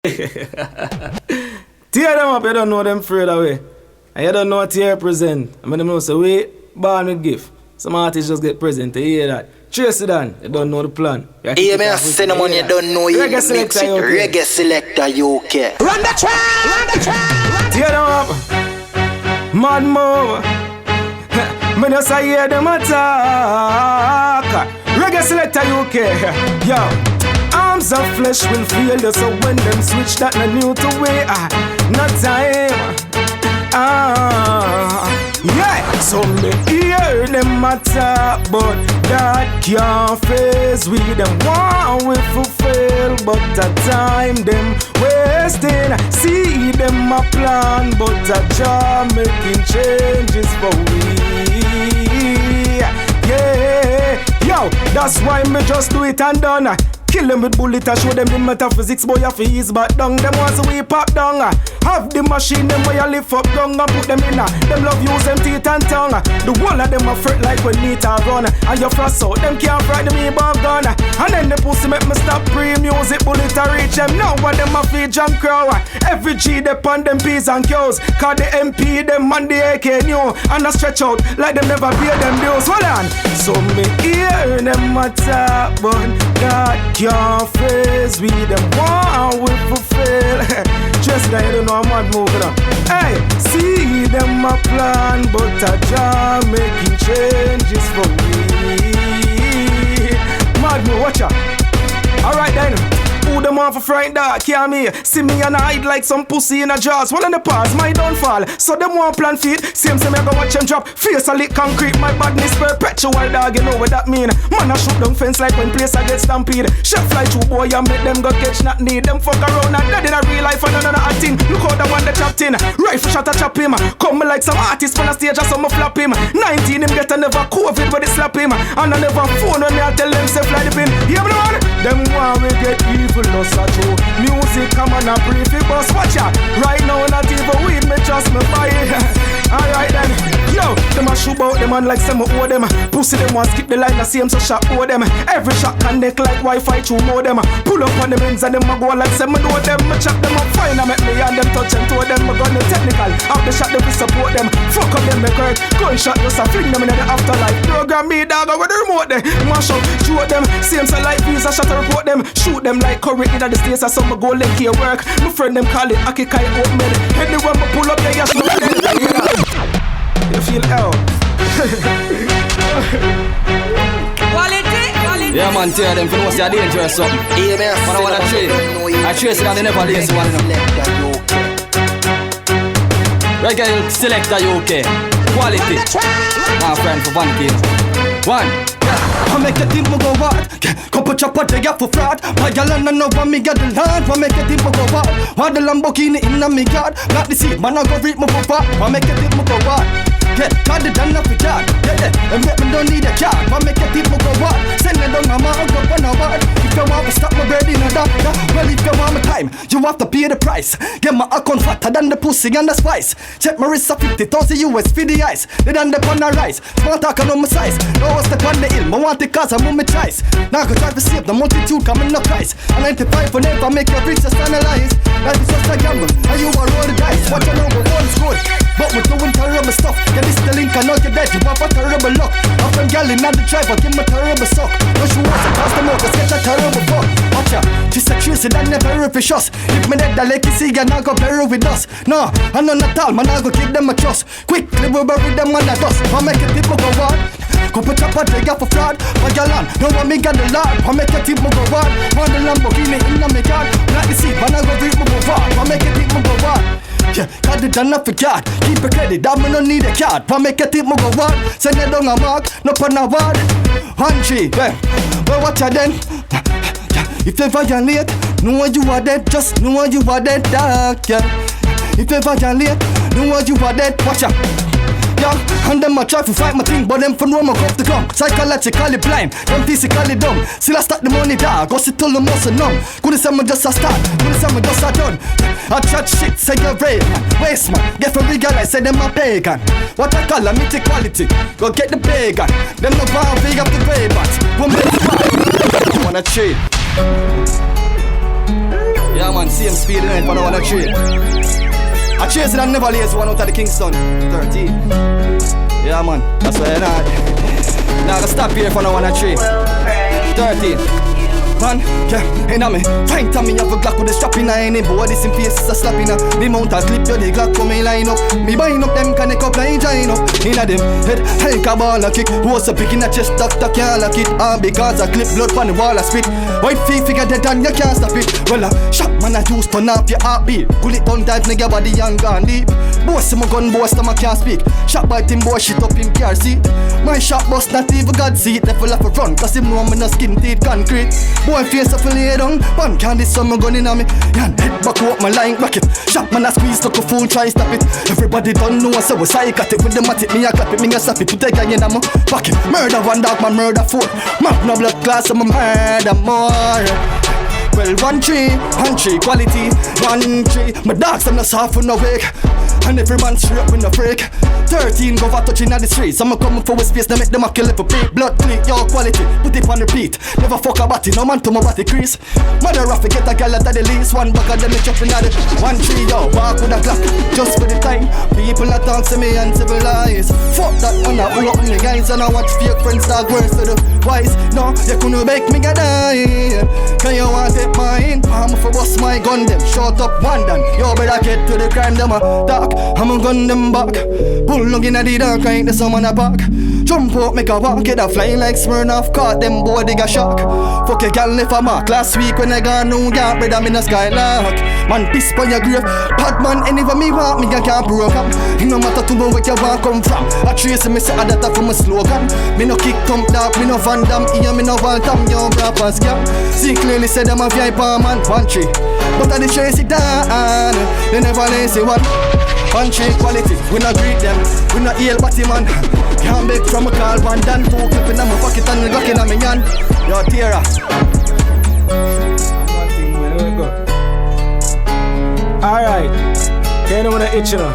Tear them up, you don't know them further away. And you don't know what Tear present. I mean, them know say, wait, born with gift. Some artists just get present, you hear that. Traaazzy Don, you don't know the plan. Yeah, man, send them on, you don't know you Reggae mix it. Reggae selector, you okay. Run the track! Run the track! Tear them up. Mad move. Me no say hear them attack. Reggae selector, UK. Yo, arms of flesh will feel you. So when them switch that no new to way. No time. Yeah. So me hear them attack, but that can't phase we. Them want we fulfill, but at time them wasting. See them a plan, but a job making changes for we. Yeah, yo, that's why me just do it and done. Kill them with bullet and show them the metaphysics. Boy, have to ease back down. Them once we pop down. Have the machine, them where you lift up down and put them in. Them love use them teeth and tongue. The wall of them a fret like when need to run. And you frost out, them can't frighten me above gun. And then the pussy make me stop pre-music. Bullet to reach them now. What them a feed jam crow. Every G they on them P's and Q's. Cause the MP them on the AK new. And I stretch out like them never pay them bills. Hold on. So me hear them a talk, but God can't face we. Them want we fulfill. Just that you don't know I'm mad moving on. Hey, see them a plan, but a job making changes for me. Mad move, watch out. Alright then. Who them want for fright dog, can't me. See me and I hide like some pussy in a jaws. Well in the past, my downfall. So them want plan feet. Same me I go watch them drop. Face a lick concrete, my badness perpetual dog. You know what that mean. Man I shoot down fence like when place I get stampede. Chef fly through boy and make them go catch not need. Them fuck around and dead in a real life and none of thing. Look how the one that chopped in. Rifle shot a chop him. Come me like some artist on a stage or some flap him. 19 him get a never COVID when they slap him. And I never phone when me I tell them say fly the pin. Hear me man? Them want me get evil. Lost a true music, come on and brief it, boss. Watch out, right now not even weed, me trust me buy it. Alright then, yo, them a shoot out them and like some owe them. Pussy them want skip the line, I see them so shot owe them. Every shot connect like Wi-Fi through modem. Pull up on them ends and them a go like some know them. Me chop them up fine, I make me and them touch and toe them. Me gun them technical, out the shot them we support them. Fuck up them make hurt, gunshot just a fling them in the afterlife. Program me dog, with the remote there. Mash up, shoot them, same so like visa shot to report them. Shoot them like curry in the states, so me go link here work. My friend them call it Akikai Oatmeal. Anywhere me pull up there, you shoot them. You feel out. Quality. Yeah man, tear them for know say dangerous something. Yeah, man, but I wanna trade. I trace it and they never lazy one. Reggae selector UK. Quality. My friend for Van King. One. I make a team go hard. Couple chopper they got for fraud. My gal and I know what me got the land. I make a team go hard. Want the Lamborghini in a me yard. Not the seat, man I go read my papa. I make a team go hard. Yeah, got the done up with yard. Yeah, and me don't need a card. I make a team go hard. Send it on my mouth, go on a word. If you want to stop my bread in a doctor, well if you want my time, you have to pay the price. Get my account fatter than the pussy and the spice. Check my wrist of 50,000 US for the ice. They done the on the rise. Small talk on my size. No one step on the hill. I want the cause, I want my choice. Now I go try to save the multitude coming up price. And 95 for never make your princess analyze. Life is just a gamble, and you are roll the dice. Watch your number one score. But we're doing terrible stuff. Get this the link, I know you're dead. You have a terrible luck. Up and gal in the driver, give me terrible suck. No she wants to pass the motor, sketch a terrible fuck. Watch out, she's a Traaazzy that never refresh us. If me dead, I like you see, and I go bury with us. No, I know not all, man, I go give them a trust. Quickly we bury them on the dust. I make a people go on. Couple chopper they got for fraud. My gal on, don't want me got the lot. I make a team go on. Want the Lamborghini in the me yard. Not the seat, man, I go read my go on. I make a team go on. Yeah, got it done up for God. Keep a credit, that me no need a card. I make a team go on. Send it on a mark, no pun a word. 1 3, well watch ya then. If you violate, know you are dead. Just know you are dead, dog. Yeah. If you violate, know you are dead. Watch ya. Yeah, and them I try to fight my thing, but them from Rome I come to come. Psychologically blind, them physically dumb. Still I start the money down, go sit till the muscle numb. Couldn't say me just a start, couldn't say me just a done. I chat shit, say you're brave man, waste man. Get for realize, say them a pagan. What I call a meet equality, go get the pagan. Them no bound big up the brave but one minute wanna trade. Yeah man, same speed in for the 103. I chase it and never lazy one out of the Kingston 13. Yeah man, that's why I'm not gonna stop here for the 103 13. Man, yeah, inna me fine time me have a Glock with a strap inna any boy. This in face is a slap inna the mount a clip. Yo, the Glock come in line up. Me bind up them connect up line join up. Inna them head, hike a ball a kick. Who's a pick in a chest, doctor can't lock it. And because I clip blood from the wall a spit. White feet figure dead and you can't stop it. Well, shot man a juice turn off your heartbeat. Pull it down tight, nigga body and gone deep. Boss my gun, boss stomach can't speak. Shot by him, boy shit up him car seat. My shot bust not even God see it. They full of a run, cause him know me no skin teeth concrete. Boy face up a lay down. One candy summer gun in me. Yan head back up my line bracket. Shot man a squeeze took a fool try stop it. Everybody don't know so we say cut it with the matic. Me a clap it, me a slap it. Put a gang in my pocket. Murder one dog, my murder four. Map no blood class, I'm a murder more. Well, 1 tree, quality, 1 tree. My dogs, I'm not soft for no wake. And every man straight with no break. 13 go for touching at the streets. I'ma come for a space, they make them a kill it for beat. Blood click, your quality, put it on repeat. Never fuck a body, no man to my body crease. Mother off, get a gal at the least. One back of them, me chopping at it. 1 tree, yo, walk with a clock. Just for the time, people that talk to me and civilize. Fuck that, man, I pull up on the guys. And I watch fake friends talk worse to the wise. No, you couldn't make me get die. Can you want it mine? I'm for bust my gun them. Shut up one done. Yo better get to the crime them a dark. I'ma gun them back. Pull long in the dark ain't the some on a park. Jump out make a walk. It a flying like Smirnoff. Caught them boy they got shock. Fuck a gal if I'm mark. Last week when I got New York brother me in the skylark. Man piss by your grave. Bad man anywhere me walk me I can't broke up. It no matter to me where you want come from. I trace me say that from a slogan. Me no kick thump dark. Me no Van Damme. Here me no Valtam. Yo rappers scam. See clearly say them a VIP man 1 tree. But I dey chase it down. They never lazy one. 1 tree quality. We not greet them. We not heal batty man. Can't beg from a call one dan. 2 clip in my pocket and Glock in my hand. Yo Tearah. One thing where we go. Alright. Can't know what I itch you know.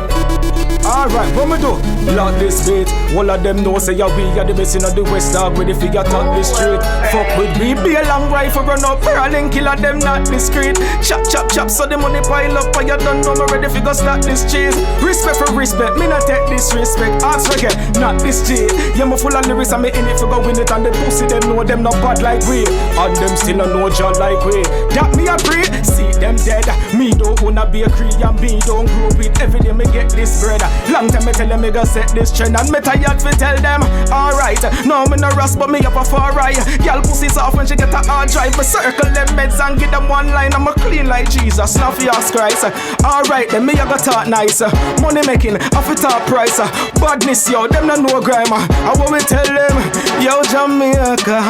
Alright, what me do? Lock this beat. All of them know say yeah, we are the best in the West Dog with the figure top the street. Fuck with we be a long rifle run up and kill of them not discreet. Chop chop chop so the money pile up and you don't know me ready figure start this cheese. Respect for respect, me not take disrespect. Ask Reggae, not this cheese. Yeah, me full of lyrics and me in it for go win it. And the pussy them know them not bad like we. And them still a know job like we. That me a breed, see them dead. Me don't wanna be a cree and me don't grow with. Every day me get this bread. Long time me tell them me go set this trend. And me tired fi tell them, alright. No me no rust but me up a far right. Y'all pussy soft when she get a hard drive. Me circle them meds and give them one line. I'm a clean like Jesus, not for your Christ. Alright then me a go talk nice. Money making, off it top price. Badness yo, them no know grime. And what we tell them, yo Jamaica.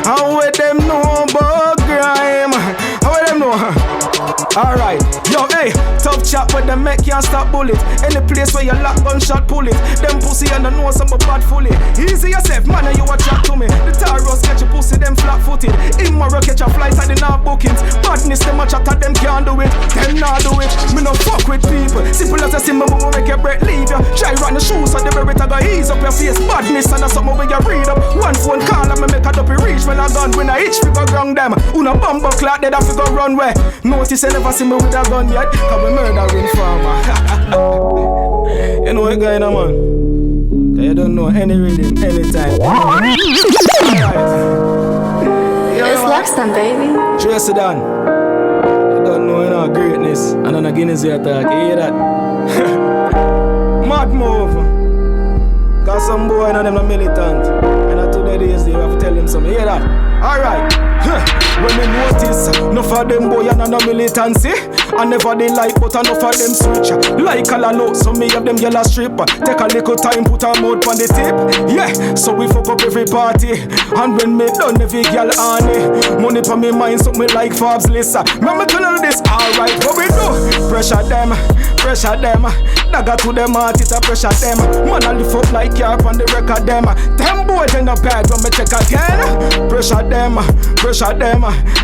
And what them know about grime. How what them know? Alright, yo hey, tough chat but them make can't stop bullet. Any place where you lock gunshot pull it. Them pussy and the know some bad fully. Easy yourself, man, and you a chat to me. The Taros catch a pussy, them flat footed. Immoral catch a flight and the not bookings. Badness, them a chat at them can't do it. Them not do it. Me no fuck with people. Simple as a simple move make your breath leave you. Try run the shoes so the beretta go ease up your face. Badness and that's something where you read up. One phone call and me make a dopey reach when I gun. When I itch we go ground them. Una bumbo clock dead off we go run where. Notice you never see me with a gun yet. Cause we murdering farmer. You know what going on, man? Cause you don't know any rhythm, anytime. It's Luxton, baby. Tearah Don. You don't know, you know, greatness. And on a Guinness here talk, you hear that? Mad move. Cause some boy and them are militant. And at 2 days they have to tell them something, you hear that? Alright. When me notice, enough of them boy and no militancy. I never they like, but enough of them switch. Like all alone, so me have them yellow strip. Take a little time, put a mouth on the tip. Yeah, so we fuck up every party. And when me done, every girl on it. Money for me mind, so me like Forbes list. Remember to know this, alright, what we do? Pressure them. Dagger to them heart, it a pressure them. Man I lift up like yarp on the record them. Them boys in the bed when me check again. Pressure them.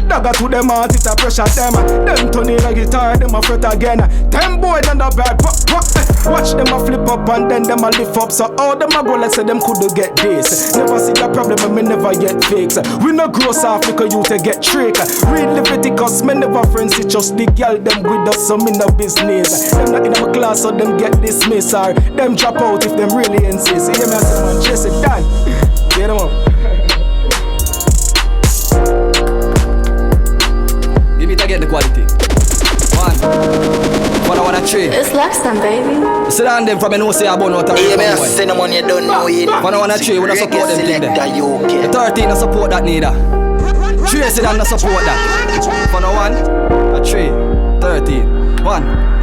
Dagger to them heart, it a pressure them. Them turn it like guitar, them a fret again. Them boys in the bed. Watch them a flip up and then them a lift up. So all them a go like say them coulda get this. Never see a problem and me never yet fix. We no grow soft because you to get trick. Read Leviticus, me never friends, it's just the girl them with us, so me no business. Them not in my class so them get dismissed or them drop out if them really insist. You hear me say man, chase it down. Get them up. Give me to get the quality. One. What I wanna trade. It's less than, baby. Sit down them from me know say I born out of Yeah, man, send them on you don't know it. What I wanna trade, we don't support them thing there. The 13 I support that neither. Trace it and I support that. For no one, a 3, 13, 1.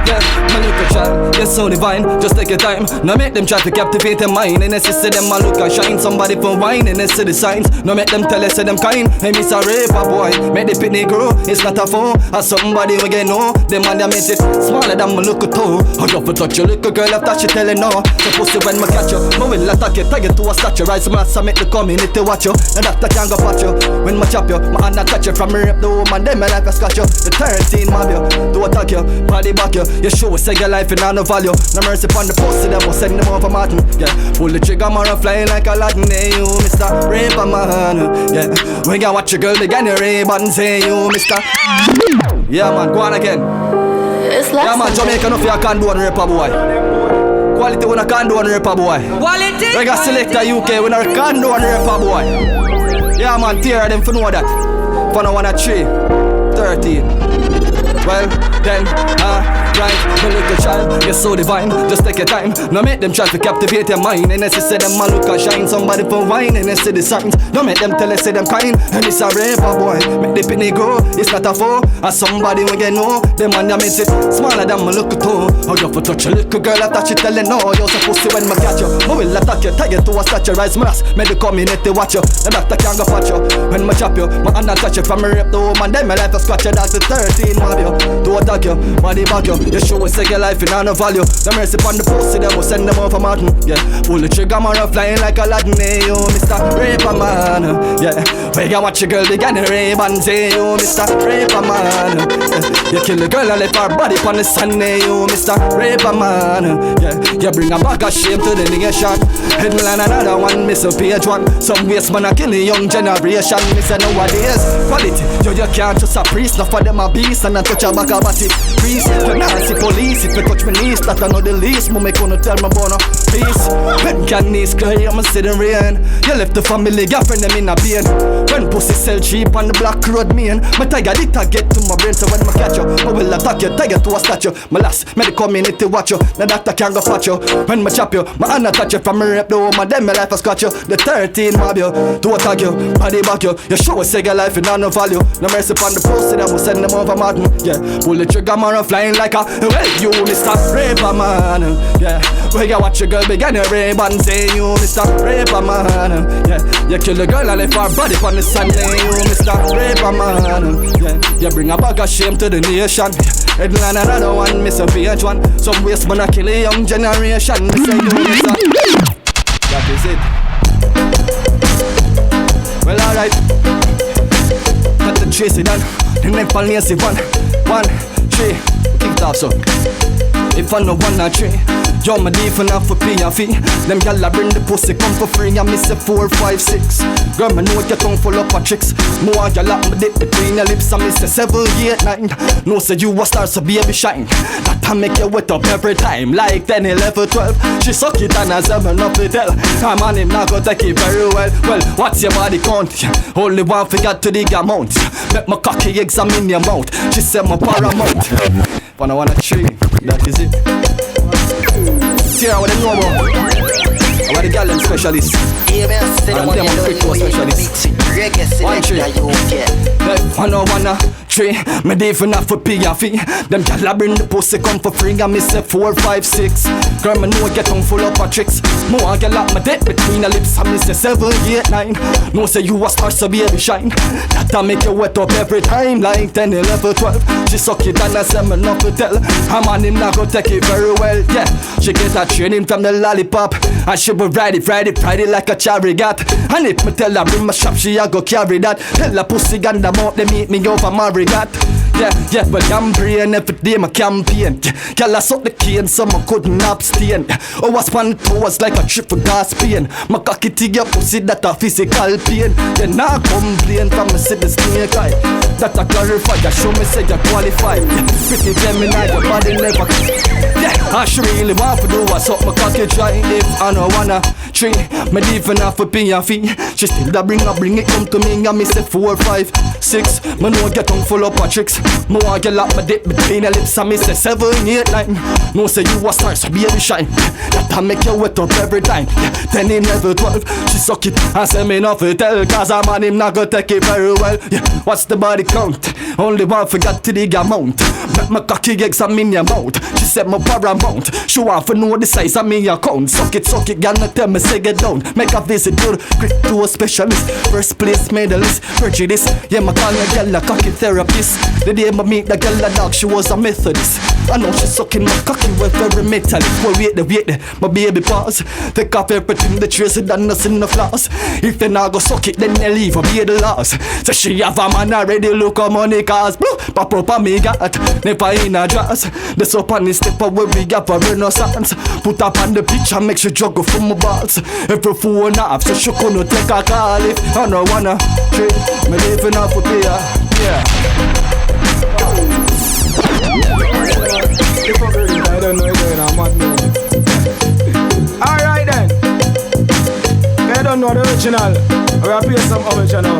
Yeah, my little child, you're so divine. Just take your time. Now make them try to captivate your mind. And as you see them, I look and shine. Somebody for wine and they see the signs. Now make them tell us say them kind. Hey, Miss a raper boy, make the pitney grow. It's not a phone, or somebody we get know. Them man that makes it smaller than my little toe. I go for touch your little girl after she tell it no. So pussy when me catch you, I will attack you. Tag you to a statue. Rise my ass and make the community watch you. Now that I can't go patch you. When me chop you, my hand not touch you. From me rip the woman, then my life I scratch you. The 13 mob you, do attack you, body back you. You show us say your life in no value. No mercy upon the pussy, them will send them over Martin. Yeah, pull the trigger, man, flying like a Latin. Hey, you, Mr. Raper, man. Yeah, when you watch your girl, they get your Ray-Ban. Say you, Mr. Yeah, man, go on again. It's less Yeah, man, Jamaica, no fear can do on rapper, boy. Quality when I can do on rapper, boy. Quality. Reggae Selector UK when I can do on rapper, boy. Yeah, man, Tearah them for know that. For no 1 3, 13. Well, then, right, my little child, you're so divine. Just take your time. Now make them try to captivate your mind. And as you say them, I look and shine. Somebody for wine and they see the signs. Now make them tell us say them kind. And it's a raper boy. Make the pitney grow. It's not a foe. Or somebody when you know. Them man that makes it smaller than my little toe. I go for touch a little girl after she tell it no. You're supposed to when I catch you. I will attack you. Tie you to a statue. Rise my ass. Make the community watch you. The doctor can't go patch you. When I chop you, my hand not touch you. From me rip the woman, then my life I scratch you. That's the 13 mob you. To attack you, body back you. You show us say your life in no value. The mercy upon the pussy, them will send them over Martin. Yeah, pull the trigger, man, flying like a Latin. Hey, you, Mr. Raper, man. Yeah, when you watch your girl, they get a Ray-Ban. Say you, Mr. Raper, man. Yeah, you kill the girl and left her body upon the sun. Hey, you, Mr. Raper, man. Yeah, you bring a bag of shame to the nation. Headline another one, miss a page one. Some waste man a kill the young generation. Miss a nowadays quality. You can't just a priest, not for them a beast and a touch a back a body. Priest, when I see police, if you touch my knees, that I know the least. Mo make wanna tell my bono peace. When can knees clear, I'ma sit in rain. You left the family, girlfriend them in a pain. When pussy sell cheap on the black road, man. My tiger did I get to my brain, so when I catch you, I will attack you, tie you to a statue. My last, me the community watch you. Now that I can't go patch you. When I chop you, my hand touch you from me rep the woman, then my life I scratch you. The 13 mob you, to attack you, body back you. You show us say your life in no value. No mercy upon the pussy, that will send them over Martin. Yeah, pull the trigger, man, flying like a well, you, Mr. Raper, man. Yeah, when you watch your girl begin a Ray-Ban. Say you, Mr. Raper, man. Yeah, you kill the girl and left her body on the sun. Say you, Mr. Raper, man. Yeah, you bring a bag of shame to the nation. Headline another one, miss a page one. Some waste man a kill a young generation. Say you, Mr. That is it. Well, alright. Got the Tracy done. The next one, lazy one. 1, 3. Kick it off, so. If I know 1 or 3, you're my deep enough for P&F. Them gyal a bring the pussy come for free. I miss a 4, 5, 6. Girl, me know your tongue full up of tricks. More gyal up me dick between your lips. I miss a 7, 8, 9. No say you a star, so baby shine. That I make you wet up every time. Like 10, 11, 12. She suck it and a 7 up it tell. I'm on him now go take it very well. Well, what's your body count? Only one figure to dig amount. Make my cocky examine your mouth. She said my paramount. But I wanna tree, that is it. Tearah, what they know about? I want the girl them specialist. Yeah, man, send them on you don't know it. Reggae Selector UK. 1 1 3, me deep enough for P&F. Them gyal a bring the pussy come for free. I miss a 4, 5, 6. Girl, me know your tongue full up of tricks. More gyal up my dick between the lips. I miss a 7, 8, 9. No say you a star, so baby shine. That I make you wet up every time. Like 10, 11, 12. She suck it and a 7 up to tell. I'm on him now go take it very well. Yeah, she get her training from the lollipop. And she will ride it like a chariot. And if me tell her bring my shop, she a go carry that. Tell her pussy and the mouth they meet me over Marigot. Yeah, well, I'm brain every day, my campaign. Girl, I suck the cane, so I couldn't abstain. Oh, I spun towards like a trip for gas pain. My cocky to your pussy, that a physical pain. Then I complain from me see the snake eye. That I clarify, you show me say you're qualified. Pretty Gemini, your body never. Yeah, I should really want to do what's up, my cocky try. If I don't wanna tree, me even have to pay a fee. She still da bring it come to me, and me say 4, 5, 6. Me know get tongue full up of tricks. Me want you lock my dick between your lips, and me say 7, 8, 9. No say you a star, so baby shine. That I make you wet up every time. 10 in level 12, she suck it and say me not fi tell, cause a man him not go take it very well. Yeah, what's the body count? Only one forgot to dig amount. Make my cocky examine your mouth. She said my paramount. She want to know the size of me account. Suck it, girl, not tell me say get down. Make a visit to the crypto specialist. First place medalist, prejudice. Yeah, my call a girl a cocky therapist. The day I meet the girl a dog, she was a Methodist. I know she sucking my cocky with very metallic. Well, wait there, my baby pause. Take off everything, the trace it and nothing the flaws. If you not go suck it, then you leave her be the loss. So she have a man already look how money cause. Blue, pop up on me got never in a dress. The soap on the step away we have a renaissance. Put up on the picture, make she juggle from my balls. Every phone off, so she couldn't take a call. If I don't wanna trade, me living off with me, yeah. I don't know then, I'm mad now. Alright then. They don't know the original. We'll play some original.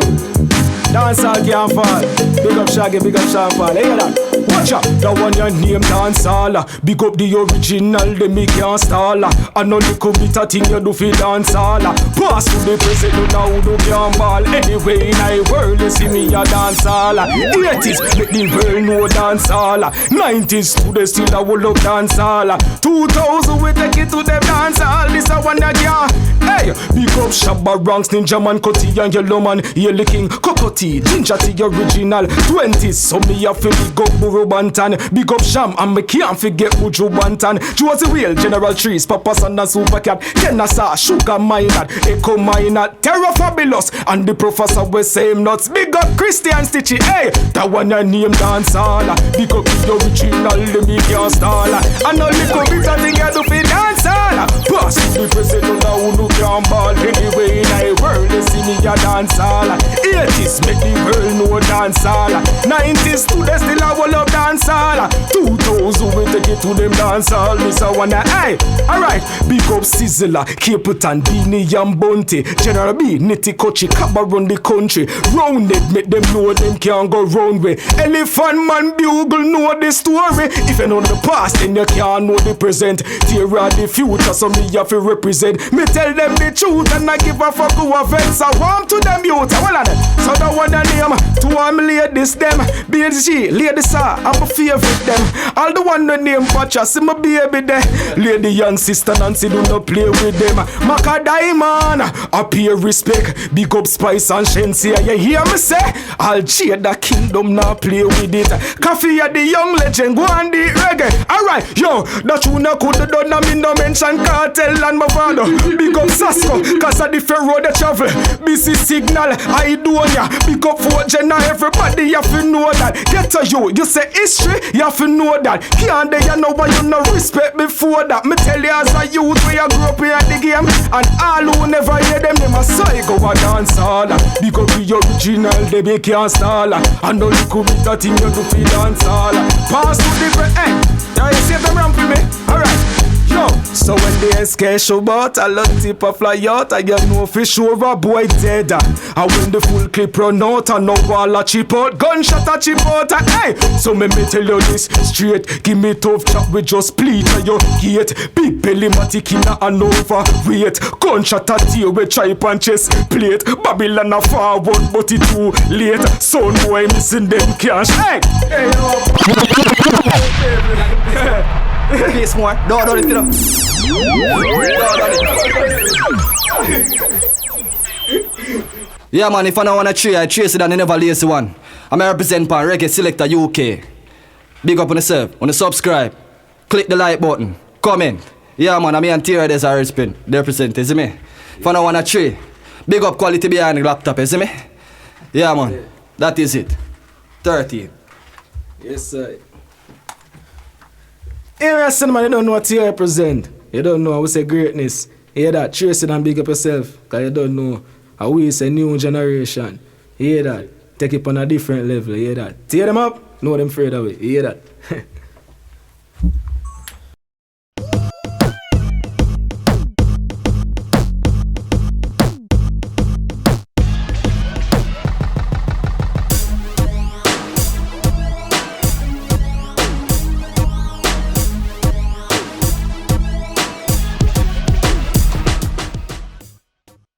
Dancehall can't fall. Big up Shaggy, big up Sean Paul. Hear that? Watch out, the one your name Dancehall. Big up the original, they make you stall. And no little bit of thing you do for Dancehall. Pass to the president now who do can ball. Anyway in the world you see me a Dancehall. 80s make the world know Dancehall. 90s to the still I will love Dancehall. 2000 we take it to the Dancehall. This a one that yeah. Hey, big up Shabba Ranks, Ninja Man, Cutty and Yellow Man. Here licking Cocotti, Ginger Tea original. 20s so me a feel big up Buru Bantan. Big up Sham and me can't forget Buju Bantan. Josie Wheel, General Trees, Papa San and Super Cat. Kenasa, Sugar Minor, Echo Minor, Terror Fabulous. And the professor was same nuts. Big up Christian Stitchy, hey, that one your name Dancehall. Big up the original, the me can't stall. And no little bit of thing you do for Dancehall. Pass to the president now who no can ball. Anyway in the world you see me a Dancehall. 80s make the world know Dancehall. 90s to the still I will love Dancehall. 2000 we take it to them Dancehall. This I wanna hey. Alright, big up Sizzler, Capleton, Beanie and Bunty. General B, Nitty Kochi, Cabba run the country. Rounded make them know them can't go round way. Elephant Man Bugle know the story. If you know the past then you can't know the present. Tearah the future so me have to represent. Me tell them the truth and I give a fuck who offense. I want to them youth. Well on it. So that one the name. To one ladies them. BNG, ladies are I'm a favorite them. All the one the name Pacha, see my baby there. Lady and sister Nancy do not play with them. Maka Diamond, I pay respect. Big up Spice and Shensi. You hear me say? I'll cheer the kingdom now play with it. Coffee at the young legend, go on the reggae. Alright, yo, that you know could have done. I mean no mention cartel and my father. Big up Sasko, cause of the fair road they travel. BC Signal, I do ya. Big up Fort Jenna, everybody you have to know that. Get to you say history, you have to know that. Can't they you know why you no respect before that. Me tell you as a youth where you grew up in the game. And all who never hear them, they must say go a Dancehall. Because the original, they make you stall. And no little bit of thing you do for Dancehall. Pass to the end. Yeah, you see them ramp with me? Alright. Yo, so when the SK show out, I love tip a fly out. I get no for sure a boy dead. And when the full clip run out, I know all a chip out. Gunshot a chip out, hey. So me tell you this straight. Give me tough chat with just pleat at your gate. Big belly matic in a overweight. Gunshot a tear with tripe and chest plate. Babylon a forward but it too late. Son boy missing them cash. Hey, hey yo. Peace more. Don't it, you know. Yeah man, if I don't want to trade, I chase it and I never lazy one. I'm a represent for Reggae Selector UK. Big up on the serve, on the subscribe. Click the like button. Comment. Yeah man, I'm here and Tearah there's a spin. They represent, you see me? If I don't want to trade, big up quality behind the laptop, you see me? Yeah man, that is it. 13. Yes, sir. Hey, man, you don't know what Tearah represent. You don't know how we say greatness. You hear that? Trace it and big up yourself. Because you don't know how we say new generation. You hear that? Take it on a different level. You hear that? Tear them up, know them afraid of it. You hear that?